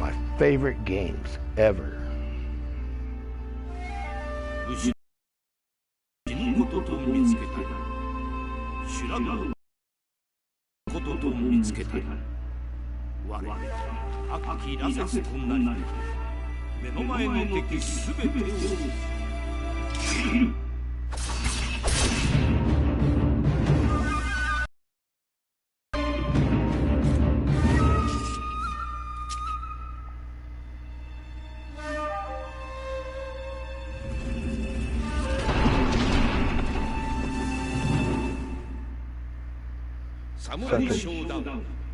my favorite games ever.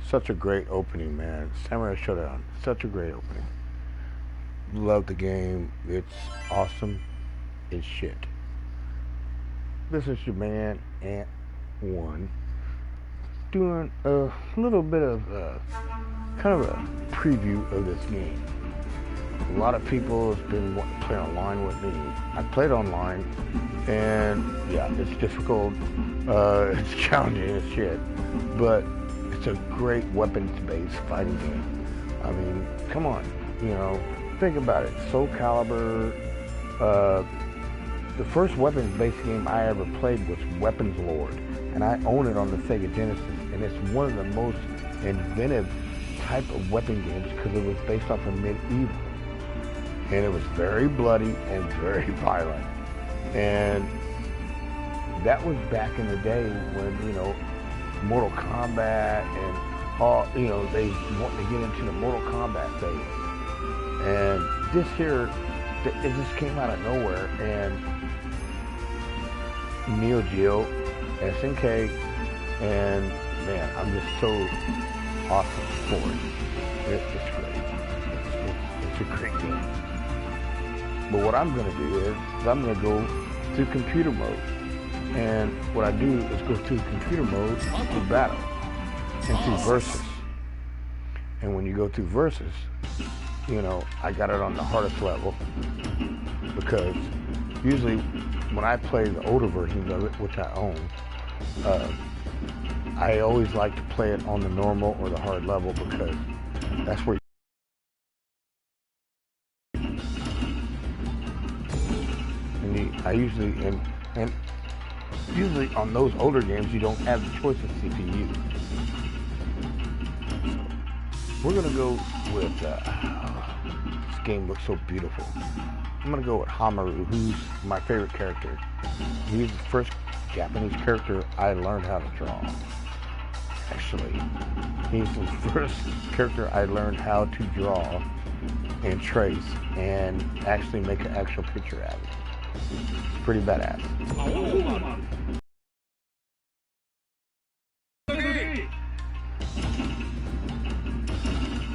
Such a great opening, man. Samurai Showdown, such a great opening. Love the game. It's awesome. It's shit. This is your man, Ant1, doing a little bit of kind of a preview of this game. A lot of people have been wanting to play online with me. I played online, and yeah, it's difficult. It's challenging as shit, but it's a great weapons-based fighting game. I mean, come on, you know, think about it. Soul Calibur, the first weapons-based game I ever played was Weapons Lord, and I own it on the Sega Genesis, and it's one of the most inventive type of weapon games because it was based off of medieval, and it was very bloody and very violent, and that was back in the day when, you know, Mortal Kombat and all, you know, they want to get into the Mortal Kombat phase. And this here, it just came out of nowhere, and Neo Geo, SNK, and man, I'm just so awesome for it. It's great. It's a great game. But what I'm going to do is I'm going to go through computer mode. And what I do is go through computer mode through battle and through versus. And when you go through versus, you know, I got it on the hardest level because usually when I play the older versions of it, which I own, I always like to play it on the normal or the hard level because that's where I usually usually on those older games you don't have the choice of CPU. So we're gonna go with this game looks so beautiful. I'm gonna go with Hamaru, who's my favorite character. He's the first Japanese character I learned how to draw. Actually, he's the first character I learned how to draw and trace and actually make an actual picture out of it. It's pretty badass.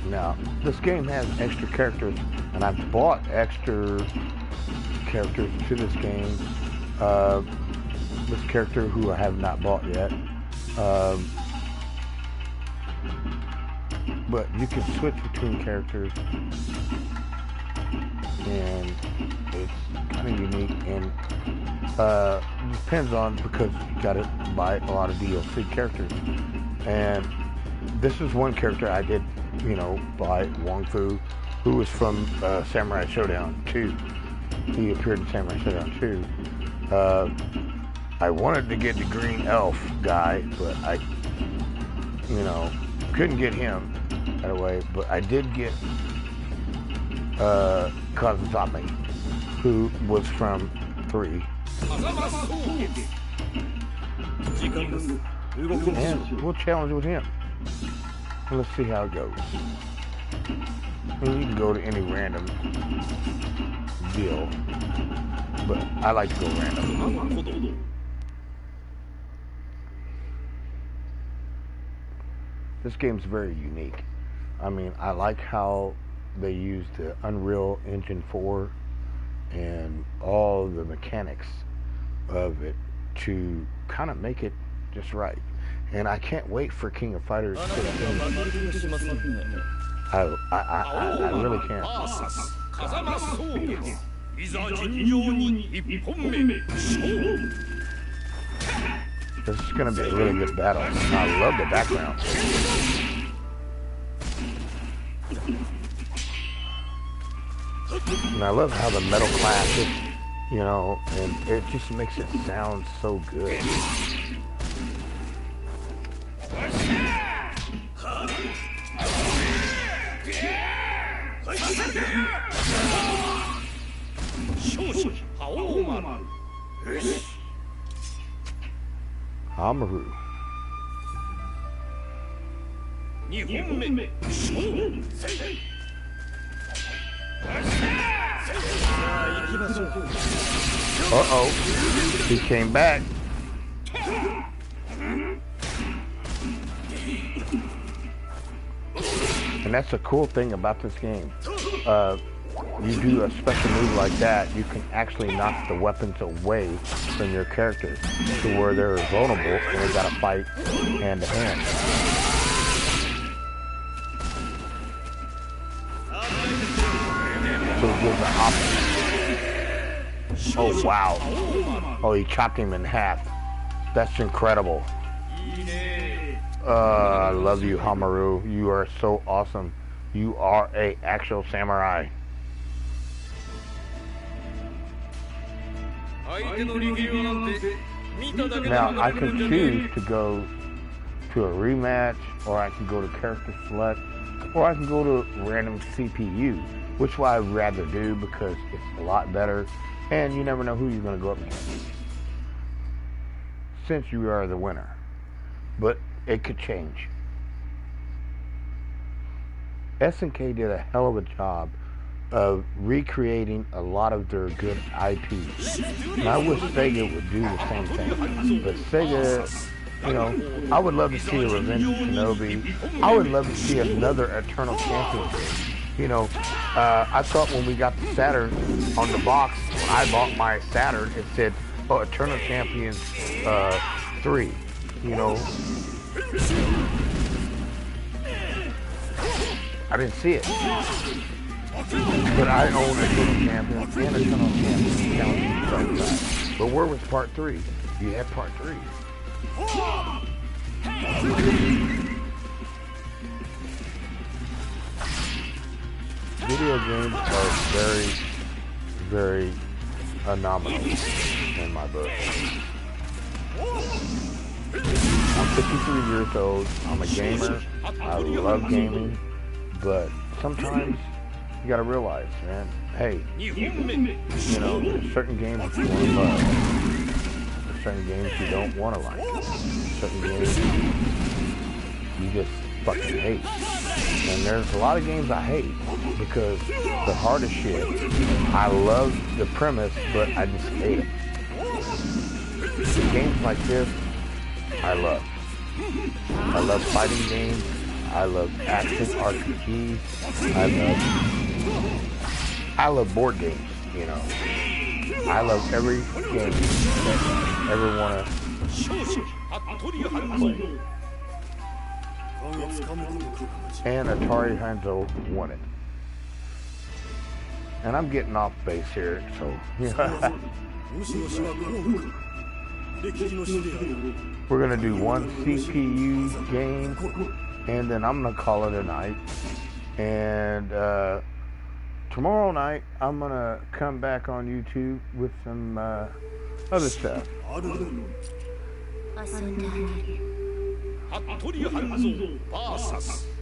Now, this game has extra characters, and I've bought extra characters to this game. This character who I have not bought yet. But you can switch between characters, and it's kind of unique, and depends on, because you got to buy a lot of DLC characters, and this is one character I did, you know, buy, Wong Fu, who was from Samurai Showdown 2. He appeared in Samurai Showdown 2. I wanted to get the green elf guy, but I, you know, couldn't get him that way, but I did get Kazami, who was from 3. And we'll challenge with him. Let's see how it goes. I mean, you can go to any random deal, but I like to go random. This game's very unique. I mean, I like how they use the Unreal Engine 4 and all the mechanics of it to kind of make it just right. And I can't wait for King of Fighters 15. I really can't. This is going to be a really good battle. I love the background. And I love how the metal clashes, you know, and it just makes it sound so good. Hamaru. Uh-oh, he came back. And that's the cool thing about this game. You do a special move like that, you can actually knock the weapons away from your characters to where they're vulnerable and they gotta fight hand to hand. So it gives an option. Oh wow. Oh, he chopped him in half. That's incredible. I love you, Hamaru. You are so awesome. You are an actual samurai. Now, I can choose to go to a rematch, or I can go to character select, or I can go to random CPU, which I'd rather do because it's a lot better, and you never know who you're going to go up against, since you are the winner. But it could change. SNK did a hell of a job of recreating a lot of their good IPs. And I wish Sega would do the same thing. But Sega, you know, I would love to see a Revenge of Shinobi. I would love to see another Eternal Champion. You know, I thought when we got the Saturn on the box, when I bought my Saturn, it said, oh, Eternal Champions 3. You know, I didn't see it. But I own Eternal Champion and Eternal Champion down to the But where was part 3? You had part 3. Video games are very, very phenomenal in my book. I'm 53 years old. I'm a gamer. I love gaming. But sometimes you gotta realize, man, hey, you know, there's certain games you want to love. There's certain games you don't want to like. Certain games you just fucking hate. And there's a lot of games I hate because the hardest shit, I love the premise, but I just hate it. The games like this, I love. I love fighting games. I love action RPGs. I love board games, you know. I love every game that I ever want to play. And Atari Hanzo won it. And I'm getting off base here, so yeah. We're gonna do one CPU game, and then I'm gonna call it a night. And tomorrow night I'm gonna come back on YouTube with some other stuff.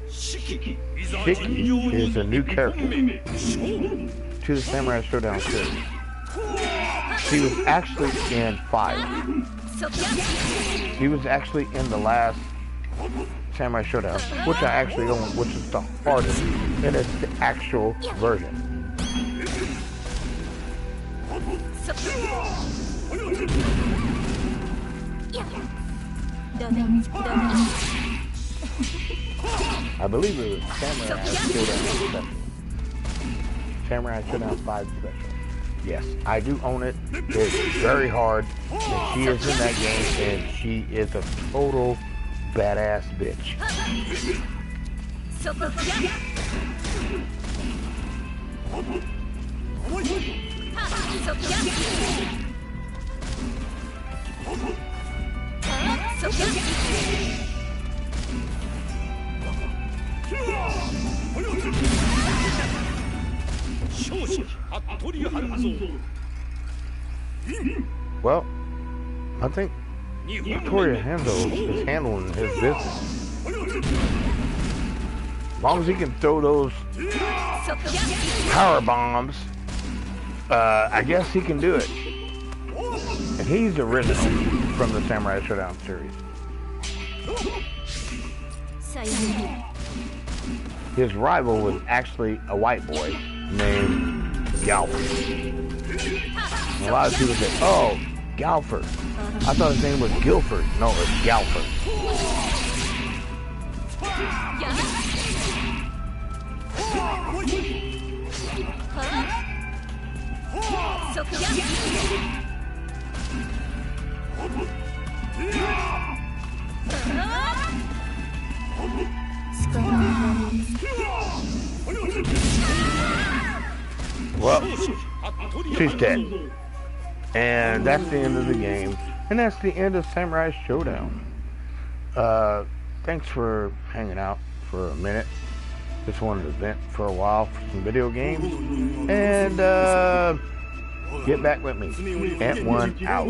Shiki is a new character to the Samurai Showdown series. She was actually in 5. He was actually in the last Samurai Showdown, which I actually own, which is the hardest, and it's the actual version. I believe it was Samurai Showdown Special. Samurai Showdown 5 Special. Yes, I do own it. It's very hard, and she is in that game, and she is a total badass bitch. Well, I think Hattori Hanzo is handling his business. As long as he can throw those power bombs, I guess he can do it. And he's the original from the Samurai Showdown series. His rival was actually a white boy named Galford. A lot of people say, oh, Galford. I thought his name was Guilford. No, it's Galford. Well, she's dead. And that's the end of the game. And that's the end of Samurai Showdown. Thanks for hanging out for a minute. Just wanted to vent for a while for some video games. And get back with me. Ant1 out.